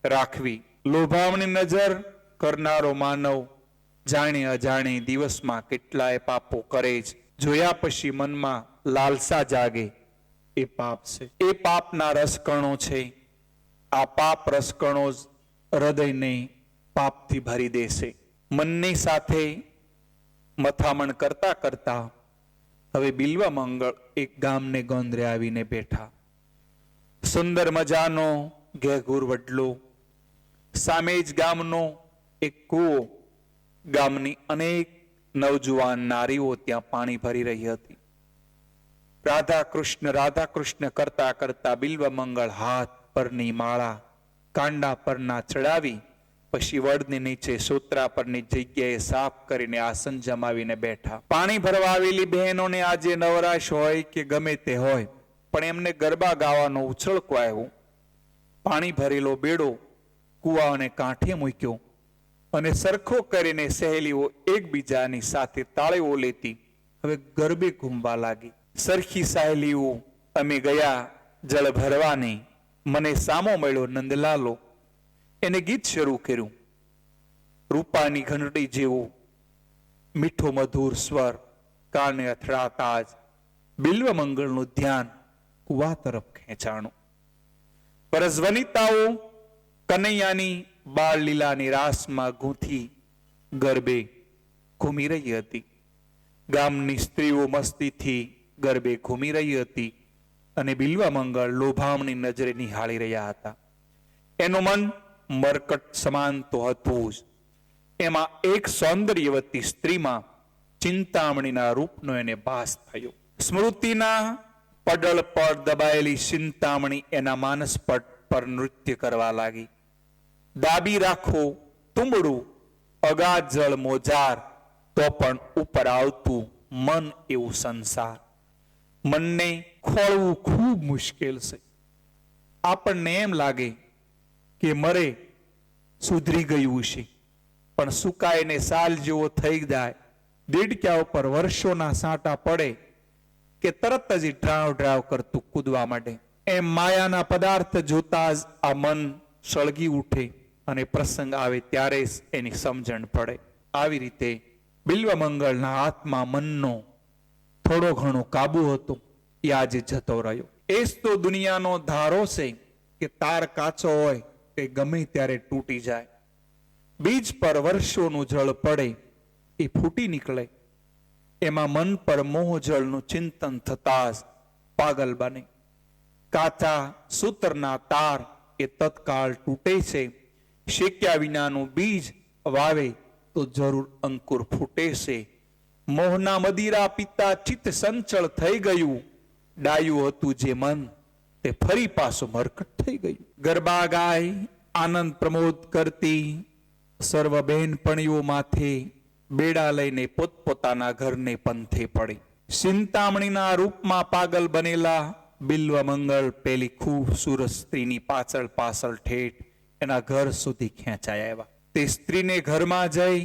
રાખવી. લોભાવની નજર કરનારો માનવ જાણે અજાણે દિવસમાં કેટલાય પાપો કરે જ. જોયા પછી મનમાં લાલસા જાગે એ પાપ છે. એ પાપના રસકણો છે. આ પાપ રસકણો જ હૃદયને પાપથી ભરી દેશે. મનની સાથે મથામણ કરતા કરતા હવે બિલ્વ મંગળ એક ગામને ગોંદરે આવીને બેઠા. સુંદર મજાનો ઘેઘૂર વડલો, સામે જ ગામનો એક કૂવો. ગામની અનેક નવજુવાન નારીઓ ત્યાં પાણી ભરી રહી હતી. રાધા કૃષ્ણ કરતા કરતા બિલ્વ મંગળ હાથ પરની માળા કાંડા પરના ચડાવી પછી વડની નીચે સોત્રા પરની જગ્યાએ સાફ કરીને આસન જમાવીને બેઠા. પાણી ભરવા આવેલી બહેનોને આજે નવરાશ હોય કે ગમે તે હોય, પણ એમને ગરબા ગાવાનો ઉછળકો આવ્યો. પાણી ભરેલો બેડો કુવાને કાંઠે મૂક્યો અને સરખો કરીને સહેલીઓ એકબીજાની સાથે તાળીઓ લેતી હવે ગરબે ઘૂમવા લાગી. સરખી સહેલીઓ અમે ગયા જળ ભરવાની, મને સામો મળ્યો નંદલાલો. એને ગીત શરૂ કર્યું. રૂપાની ઘંટડી જેવું મીઠો મધુર સ્વર કાને અથડાતા જ બિલ્વ મંગળનું ધ્યાન કુવા તરફ ખેંચાણું. પરસવનિતાઓ કનૈયાની બાળ લીલાની રાસમાં ગૂંથી ગરબે ઘૂમી રહી હતી. ગામની સ્ત્રીઓ મસ્તીથી ગરબે ઘૂમી રહી હતી અને બિલ્વ મંગળ લોભામણી નજરે નિહાળી રહ્યા હતા. એનું મન મરકટ સમાન તો હતું જ. એમાં એક સૌંદર્યવતી સ્ત્રીમાં ચિંતામણીના રૂપનો એને ભાસ થયો. સ્મૃતિના પડળ પર દબાયેલી ચિંતામણી એના માનસપટ પર નૃત્ય કરવા લાગી. દાબી રાખો તુંબડું, અગાધ જળ મોજાર, તો પણ ઉપર આવતું મન એવું સંસાર. મનને ખોળવું ખૂબ મુશ્કેલ છે. આપણને એમ લાગે કે મરે સુધરી ગયું છે, પણ સુકાઈને સાલ જેવો થઈ જાય, દેડક્યા ઉપર વર્ષોના સાંટા પડે કે તરત જ ડ્રાવ ડ્રાવ કરતું કૂદવા માંડે. એમ માયાના પદાર્થ જોતા જ આ મન સળગી ઉઠે અને પ્રસંગ આવે ત્યારે જ એની સમજણ પડે. આવી રીતે બિલ્વ મંગળના હાથમાં મનનો થોડો ઘણો કાબુ હતો એ આજે જતો રહ્યો. એ જ તો દુનિયાનો ધારો છે કે તાર કાચો હોય તે ગમે ત્યારે તૂટી જાય. બીજ પર વર્ષોનું જળ પડે એ ફૂટી નીકળે. એમાં મન પર મોહ જળનું ચિંતન થતા જ પાગલ બને. કાચા સૂત્રના તાર એ તત્કાળ તૂટે છે. શેક્યા વિનાનું બીજ વાવે તો જરૂર અંકુર ફૂટે છે. મોહના મદિરા પિતા ચિત્ત સંચળ થઈ ગયું. ડાયું હતું જે મન તે ફરી પાછું મરકટ થઈ ગયું. ગરબા ગાય આનંદ પ્રમોદ કરતી સર્વ બહેનપણીઓ માથે બેડા લઈને પોતપોતાના ઘરને પંથે પડી. ચિંતામણીના રૂપમાં પાગલ બનેલા બિલ્વ મંગળ પેલી ખૂબસૂરત સ્ત્રીની પાછળ પાછળ ઠેઠ એના ઘર સુધી ખેંચાઈ આવ્યા. તે સ્ત્રીને ઘરમાં જઈ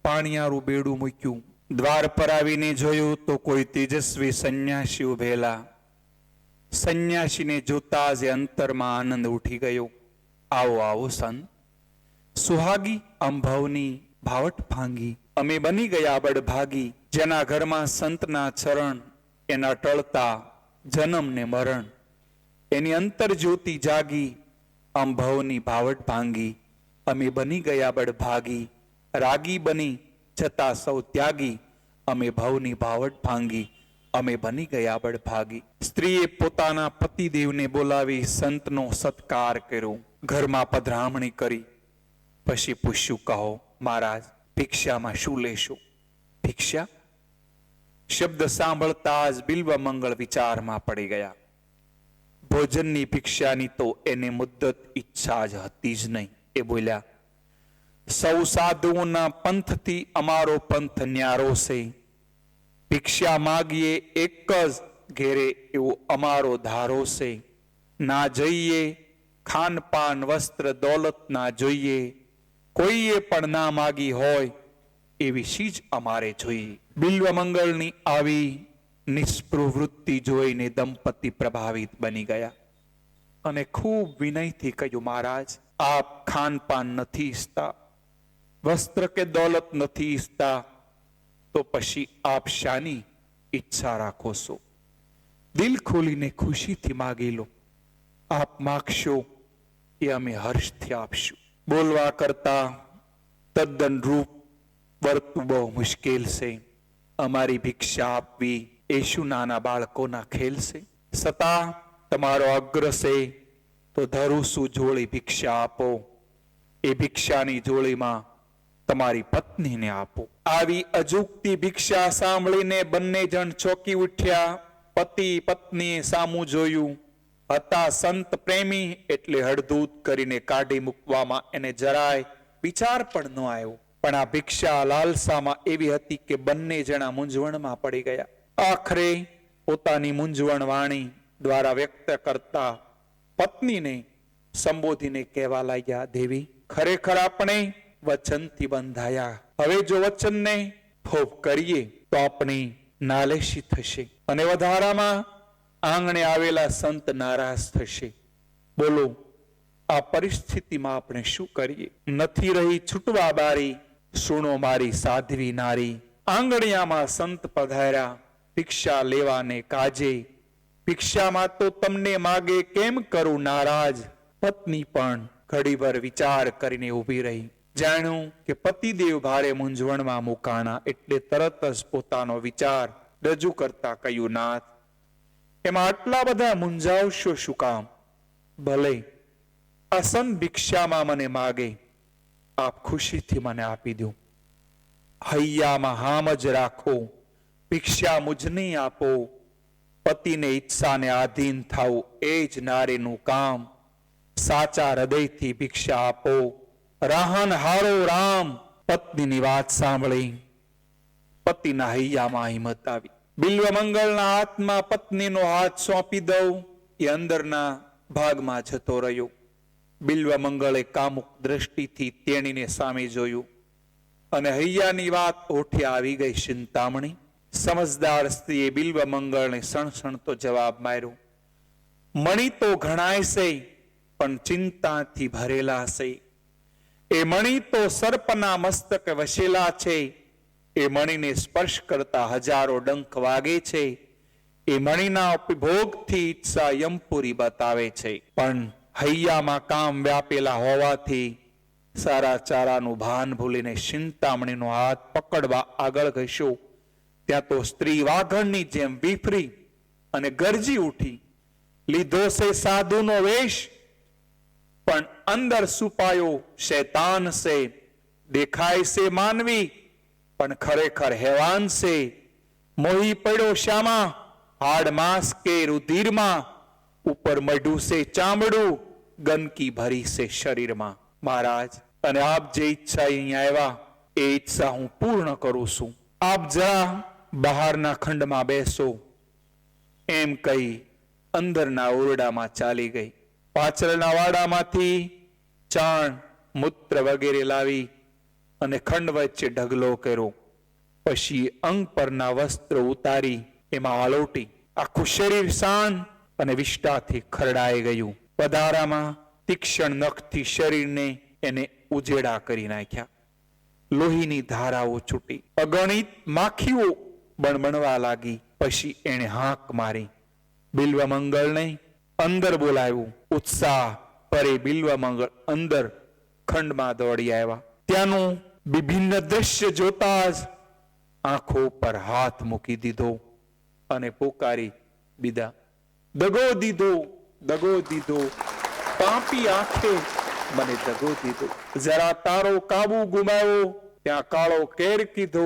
પાણીયારું બેડું મૂક્યું. દ્વાર પર આવીને જોયું તો કોઈ તેજસ્વી સંન્યાસી ઉભેલા. સંન્યાસીને જોતા જ અંતરમાં આનંદ ઉઠી ગયો. આવો આવો સંત, સુહાગી અંભવની ભાવટ ભાંગી, અમે બની ગયા બડભાગી. જેના ઘરમાં સંતના ચરણ, એના ટળતા જન્મ ને મરણ. એની અંતર જ્યોતિ જાગી, અંભવની ભાવટ ભાંગી, અમે બની ગયા બડભાગી. રાગી બની છતાં સૌ ત્યાગી, અમે ભવની ભાવટ ભાંગી, અમે બની ગયા બડભાગી. સ્ત્રીએ પોતાના પતિદેવને બોલાવી સંતનો સત્કાર કર્યો, ઘરમાં પધરામણી કરી. પછી પૂછ્યું, કહો મહારાજ, ભિક્ષામાં શું લેશો? ભિક્ષા શબ્દ સાંભળતા જ બિલ્વમંગળ વિચારમાં પડી ગયા. ભોજનની ભિક્ષાની તો એને મુદ્દત ઈચ્છા જ હતી જ નહીં. એ બોલ્યા, સૌ સાધુઓના પંથથી અમારો પંથ ન્યારો છે. ભિક્ષા માગીએ એક જ ઘેરે એવો અમારો ધારો છે. ના જઈએ ખાનપાન વસ્ત્ર દોલત ના જોઈએ, કોઈએ પણ ના માગી હોય એવી શીજ અમારે જોઈએ. બિલ્વમંગળની આવી નિષ્પૃહ વૃત્તિ જોઈને દંપતિ પ્રભાવિત બની ગયા અને ખૂબ વિનયથી કહ્યું, મહારાજ, આપ ખાનપાન નથી ઈચ્છતા, વસ્ત્ર કે દોલત નથી ઈચ્છતા, તો પછી આપ શાની ઈચ્છા રાખો છો? દિલ ખોલીને ખુશીથી માગી લો. આપ માગશો એ અમે હર્ષથી આપશું. બોલવા કરતા તદ્દન રૂપ વર્તું બહુ મુશ્કેલ છે. અમારી ભિક્ષા આપવી એ શું નાના બાળકોના ખેલ છે? છતાં તમારો આગ્રહ છે તો ધરું શું જોડી ભિક્ષા આપો. એ ભિક્ષાની જોડીમાં તમારી પત્નીને આપો. આવી અજુકતી ભિક્ષા સાંભળીને બંને જણ ચોંકી ઉઠ્યા. પતિ પત્નીએ સામું જોયું. હતા સંત પ્રેમી એટલે હળધૂત કરીને કાઢી મૂકવામાં એને જરાય વિચાર પણ ન આવ્યો. પણ આ ભિક્ષા લાલસામાં એવી હતી કે બંને જણા મૂંઝવણમાં પડી ગયા. આખરે પોતાની મૂંઝવણ વાણી દ્વારા વ્યક્ત કરતા પત્નીને સંબોધીને કહેવા લાગ્યા, દેવી, ખરેખર આપણે વચનથી બંધાયા. હવે જો વચનને ભોગ કરીએ તો આપણી નાલેશી થશે અને વધારામાં આંગણે આવેલા સંત નારાજ થશે. બોલો, આ પરિસ્થિતિમાં આપણે શું કરીએ? નથી રહી છૂટવા બારી, સુણો મારી સાધ્વી નારી. આંગણિયામાં સંત પધાર્યા ભિક્ષા લેવાને કાજે. ભિક્ષામાં તો તમને માગે કેમ કરું નારાજ? પત્ની પણ ઘડીભર વિચાર કરીને ઊભી રહી. જાણ્યું કે પતિદેવ ભારે મૂંઝવણમાં મુકાણા એટલે તરત જ પોતાનો વિચાર રજૂ કરતા કહ્યું, નાથ, એમાં આટલા બધા મૂંઝાવશો શું કામ? ભલે અસન ભિક્ષામાં મને માગે, આપ ખુશીથી મને આપી દો. હૈયામાં હામ જ રાખો, ભિક્ષા મુજને આપો. પતિને ઈચ્છાને આધીન થવું એ જ નારીનું કામ. સાચા હૃદયથી ભિક્ષા આપો, રાહન હારો રામ. પત્નીની વાત સાંભળી પતિના હૈયામાં હિંમત આવી. બિલ્વમંગળના હાથમાં પત્નીનો હાથ સોંપી દઉં એ અંદરના ભાગમાં જતો રહ્યો. બિલ્વમંગળે કામુક દ્રષ્ટિથી તેણીને સામે જોયું અને હૈયાની વાત ઓઠે આવી ગઈ. ચિંતામણી સમજદાર સ્ત્રીએ બિલ્વમંગળને સણસણતો જવાબ માર્યો, મણી તો ઘણાય છે પણ ચિંતાથી ભરેલા છે. એ મણી તો સર્પના મસ્તક વસેલા છે. એ મણીને સ્પર્શ કરતા હજારો ડંખ વાગે છે. એ મણીના ઉપભોગથી ઈચ્છા યમપુરી બતાવે છે. પણ હૈયામાં કામ વ્યાપેલા હોવાથી સારા ચારાનું ભાન ભૂલીને ચિંતામણીનો હાથ પકડવા આગળ ઘસ્યો. ત્યાં તો સ્ત્રી વાઘણની જેમ વિફરી અને ગરજી ઉઠી, લીધો છે સાધુનો વેશ પણ અંદર છુપાયો શૈતાન છે. દેખાય છે માનવી પણ ખરેખર હેવાન છે. મોહી પડ્યો શામાં? હાડ માંસ કે રુધિરમાં. ઉપર મઢું છે ચામડું, ગંદકી ભરી છે શરીરમાં. મહારાજ, અને આપ જે ઈચ્છા અહીં આવ્યા એ ઈચ્છા હું પૂર્ણ કરું છું. આપ જરા બહારના ખંડમાં બેસો. એમ કહી અંદરના ઓરડામાં ચાલી ગઈ. પાછળના વાડામાંથી ચાણ મૂત્ર વગેરે લાવી અને ખંડ વચ્ચે ઢગલો કર્યો. પછી અંગ પરના વસ્ત્ર ઉતારી એમાં આલોટી આખું શરીર શાન અને વિષ્ટાથી ખરડાઈ ગયું. પધારામાં તીક્ષ્ણ નખથી શરીરને એને ઉજેડા કરી નાખ્યા. લોહીની ધારાઓ છૂટી, અગણિત માખીઓ બણબણવા લાગી. પછી એણે હાંક મારી. બિલ્વમંગળને અંદર બોલાવ્યું. ઉત્સાહ પરે બિલ્વમંગળ અંદર ખંડમાં દોડી આવ્યા. ત્યાંનું વિભિન્ન દ્રશ્ય જોતા જ આંખો પર હાથ મૂકી દીધો અને પોકારી દીધા, દગો દીધો, દગો દીધો, પાપી આંખે મને દગો દીધો. જરા તારો કાબુ ગુમાવ્યો ત્યાં કાળો કેર કીધો.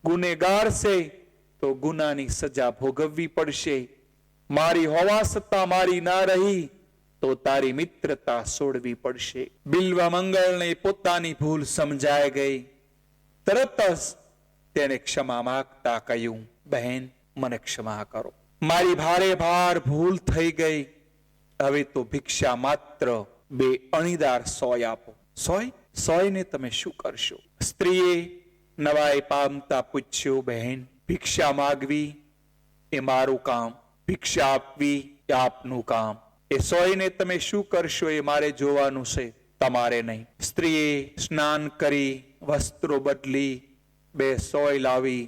ગુનેગાર છે તો ગુનાની સજા ભોગવવી પડશે. મારી હોવા છતાં મારી ના રહી તો તારી મિત્રતા છોડવી પડશે. બિલ્વમંગળને પોતાની ભૂલ સમજાઈ ગઈ. તરત જ તેને ક્ષમા માંગતા કહ્યું, બહેન મને ક્ષમા કરો, મારી ભારે ભાર ભૂલ થઈ ગઈ. હવે તો ભિક્ષા માત્ર 2 અણીદાર સોય આપો. સોય? સોયને તમે શું કરશો? સ્ત્રીએ નવાઈ પામતા પૂછ્યું, બહેન ભિક્ષા માગવી એ મારું કામ, ભિક્ષા આપવી એ આપનું કામ. એ સોયને તમે શું કરશો એ મારે જોવાનું છે, તમારે નહીં. સ્ત્રીએ સ્નાન કરી વસ્ત્રો બદલી 2 સોય લાવી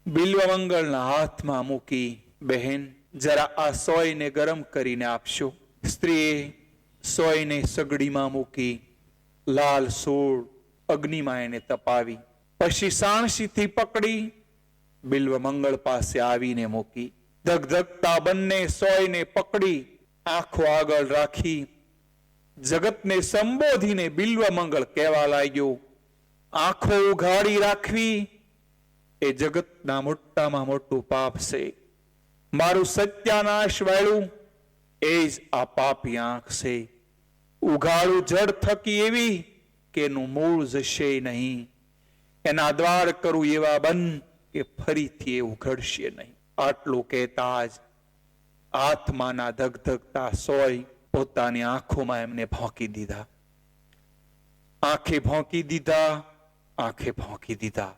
બિલ્વમંગળના હાથમાં મૂકી. બહેન જરા આ સોયને ગરમ કરીને આપશો. સ્ત્રીએ સોયને સગડીમાં મૂકી લાલ સૂળ અગ્નિમાં એને તપાવી. પછી સાણસીથી પકડી બિલ્વમંગળ પાસે આવીને મૂકી. ધગધગતા બંને સોયને પકડી આંખો આગળ રાખી જગતને સંબોધીને બિલ્વમંગળ કહેવા લાગ્યો, આંખો ઉઘાડી રાખવી એ જગતના મોટામાં મોટું પાપ છે. મારું સત્યાનાશ વાળું એ જ આ પાપી આંખ છે. ઉઘાડું જડ થકી એવી કે એનું મૂળ જશે નહીં. એના દ્વાર કરું એવા બંધ કે ફરીથી એ ઉઘડશે નહીં. આટલું કહેતા જ આત્માના ધગધગતા સોય પોતાની આંખોમાં એમને ભોંકી દીધા. આંખે ભોંકી દીધા, આંખે ભોંકી દીધા.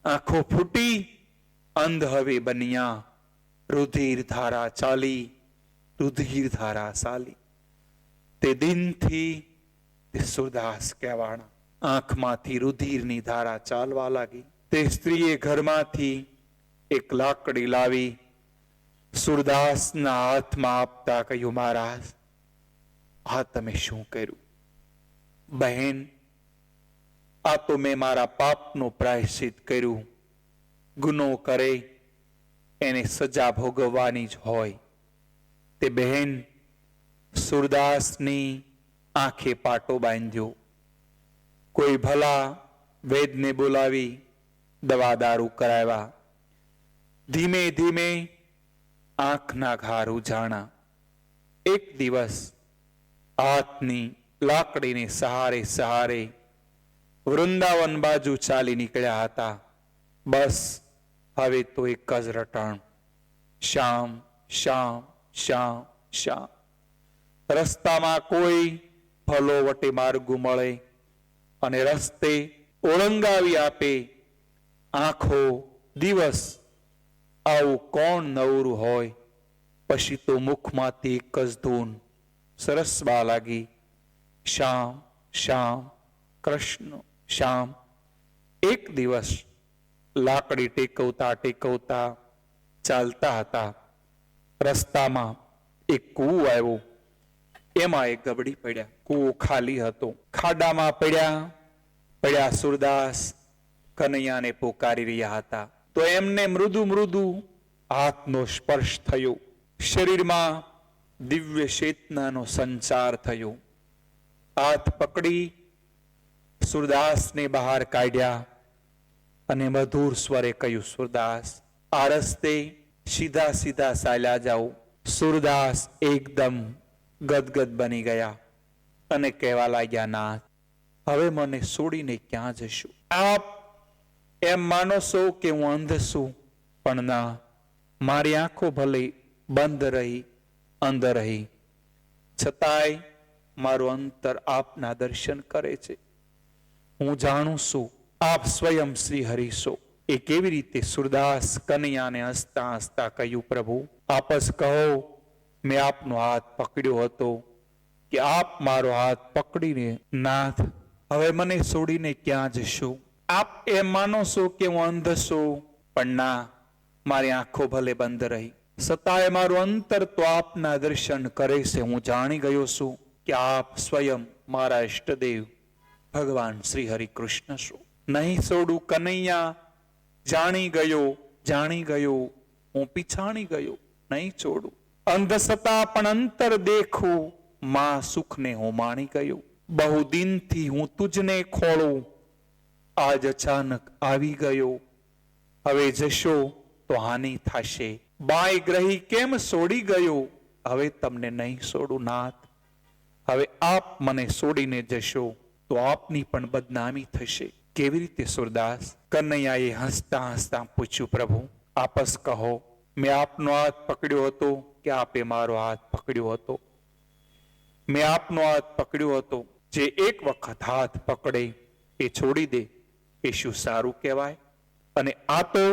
આંખો ફૂટી અંધ હવે બન્યા. રુધિર ધારા ચાલી, રુધિર ધારા ચાલી. તે દિનથી તે સુરદાસ કહેવાણા. આંખમાંથી રુધિરની ધારા ચાલવા લાગી. તે સ્ત્રીએ ઘરમાંથી એક લાકડી લાવી સુરદાસના હાથમાં આપતા કહ્યું, મહારાજ આ તમે શું કર્યું? બહેન આ તો મેં મારા પાપનું પ્રાયશ્ચિત કર્યું. ગુનો કરે એને સજા ભોગવવાની જ હોય. તે બહેન સુરદાસની આંખે પાટો બાંધ્યો. કોઈ ભલા વૈદને બોલાવી દવા દારૂ કરાવ્યા. ધીમે ધીમે આંખના ઘા રૂઝાણા. એક દિવસ હાથની લાકડીને સહારે સહારે વૃંદાવન બાજુ ચાલી નીકળ્યા હતા. બસ હવે તો એક જ રટણ, શ્યામ શ્યામ શ્યામ શ્યામ. રસ્તામાં કોઈ ભલો વટે માર્ગુ મળે અને રસ્તે ઓળંગાવી આપે. આંખો દિવસ આવું કોણ નવરું હોય? પછી તો મુખમાંથી એક જ ધૂન સરસવા લાગી, શ્યામ શ્યામ કૃષ્ણ શ્યામ. એક દિવસ લાકડી ટેકવતા ટેકવતા ચાલતા હતા. રસ્તામાં એક કૂવો આવ્યો. એમાં એક ગબડી પડ્યા. કૂવો ખાલી હતો. ખાડામાં પડ્યા સુરદાસ કનૈયાને પોકારી રહ્યા હતા. તો એમને મૃદુ મૃદુ હાથનો સ્પર્શ થયો. શરીરમાં દિવ્ય ચેતનાનો સંચાર થયો. હાથ પકડી સુરદાસને બહાર કાઢ્યા અને મધુર સ્વરે કહ્યું, સુરદાસ આ રસ્તે સીધા સીધા ચાલ્યા જાઓ. સુરદાસ એકદમ ગદગદ બની ગયા અને કહેવા લાગ્યા, નાથ હવે મને છોડીને ક્યાં જશું? આપ એમ માનો છો કે હું અંધ છું, પણ ના, મારી આંખો ભલે બંધ રહી, અંધ રહી, છતાંય મારું અંતર આપના દર્શન કરે છે. હું જાણું છું આપ સ્વયં શ્રી હરિ છો. એ કેવી રીતે સુરદાસ કનૈયાને હસતા હસતા કહ્યું, પ્રભુ આપ જ કહો, મેં આપનો હાથ પકડ્યો હતો કે આપ મારો હાથ પકડીને નાથ હવે મને છોડીને ક્યાં જશો? આપ એમ માનો છો કે હું અંધ છું, પણ ના, મારી આંખો ભલે બંધ રહી છતાંય મારું અંતર તો આપના દર્શન કરે છે. હું જાણી ગયો છું કે આપ સ્વયં મારા ઈષ્ટદેવ ભગવાન શ્રી હરિ કૃષ્ણ છો. નહીં છોડું કનૈયા, જાણી ગયો, હું પીછાણી ગયો, નહીં છોડું. અંધ સતા પણ અંતર દેખું, માં સુખને હું માણી ગયો. બહુ દિનથી હું તુજને ખોળું, આજ અચાનક આવી ગયો. હવે જશો તો હાનિ થશે. બાય ગ્રહી કેમ છોડી ગયો, હવે તમને નહીં છોડું નાથ. હવે આપ મને છોડીને જશો તો આપની પણ બદનામી થશે. કેવી રીતે સુરદાસ? કનૈયાએ હસતા હસતા પૂછ્યું, પ્રભુ આપ જ કહો, મેં આપનો હાથ પકડ્યો હતો કે આપે મારો હાથ પકડ્યો હતો? મેં આપનો હાથ પકડ્યો હતો. જે એક વખત હાથ પકડે એ છોડી દે એ શું સારું કહેવાય? અને આ તો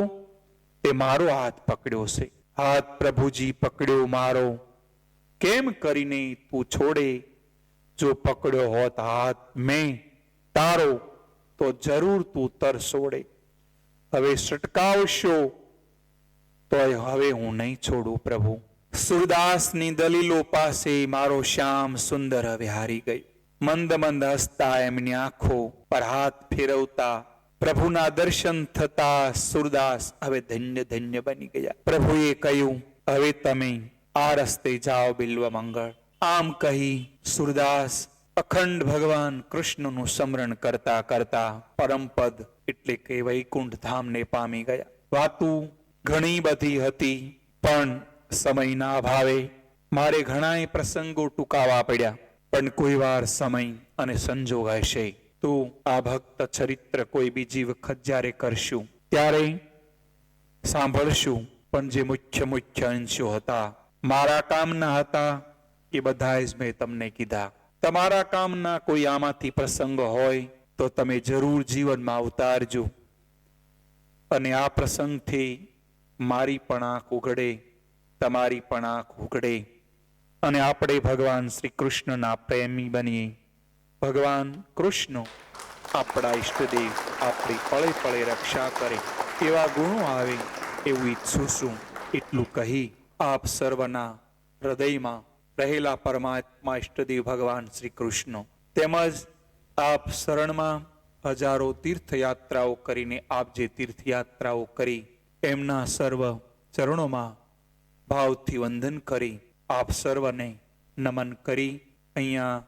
તે મારો હાથ પકડ્યો છે. હાથ પ્રભુજી પકડ્યો મારો, કેમ કરીને તું છોડે? જો પકડ્યો હોત હાથ મેં તારો તો જરૂર તું તર છોડે. હવે સટકાવશો તો હવે હું નહીં છોડું પ્રભુ. સુરદાસની દલીલો પાસે મારો શ્યામ સુંદર હવે હારી ગઈ. મંદ મંદ હસતા એમની આંખો પર હાથ ફેરવતા પ્રભુના દર્શન થતા સુરદાસ હવે ધન્ય ધન્ય બની ગયા. પ્રભુએ કહ્યું, હવે તમે આ રસ્તે જાઓ બિલ્વ મંગળ. આમ કહી સુરદાસ અખંડ ભગવાન કૃષ્ણનું સ્મરણ કરતા કરતા પરમપદ એટલે કે વૈકુંઠ ધામને પામી ગયા. વાતું ઘણી બધી હતી, પણ સમયના અભાવે મારે ઘણાય પ્રસંગો ટૂંકાવા પડ્યા. પણ કોઈ વાર સમય અને સંજોગ હશે તો આ ભક્ત ચરિત્ર કોઈ બીજી વખત જ્યારે કરશું ત્યારે સાંભળશું. પણ જે મુખ્ય અંશો હતા, મારા કામના હતા, એ બધા જ મેં તમને કીધા. તમારા કામના કોઈ આમાંથી પ્રસંગ હોય તો તમે જરૂર જીવનમાં ઉતારજો. અને આ પ્રસંગથી મારી પણ આંખ ઉઘડે, તમારી પણ આંખ ઉઘડે, અને આપણે ભગવાન શ્રી કૃષ્ણના પ્રેમી બનીએ. ભગવાન કૃષ્ણ આપણા ઈષ્ટદેવ આપણી પળે પળે રક્ષા કરે એવા ગુણો આવે એવું ઈચ્છું છું. એટલું કહી આપ સર્વના હૃદયમાં રહેલા પરમાત્મા ઈષ્ટદેવ ભગવાન શ્રી કૃષ્ણ તેમજ આપ શરણમાં હજારો તીર્થયાત્રાઓ કરીને આપ જે તીર્થયાત્રાઓ કરી એમના સર્વ ચરણોમાં ભાવથી વંદન કરી આપ સર્વને નમન કરી અહીંયા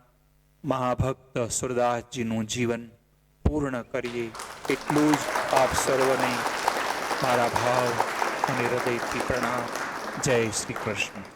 મહાભક્ત સુરદાસજીનું જીવન પૂર્ણ કરીએ. એટલું જ આપ સર્વને મારા ભાવ અને હૃદયથી પ્રણામ. જય શ્રી કૃષ્ણ.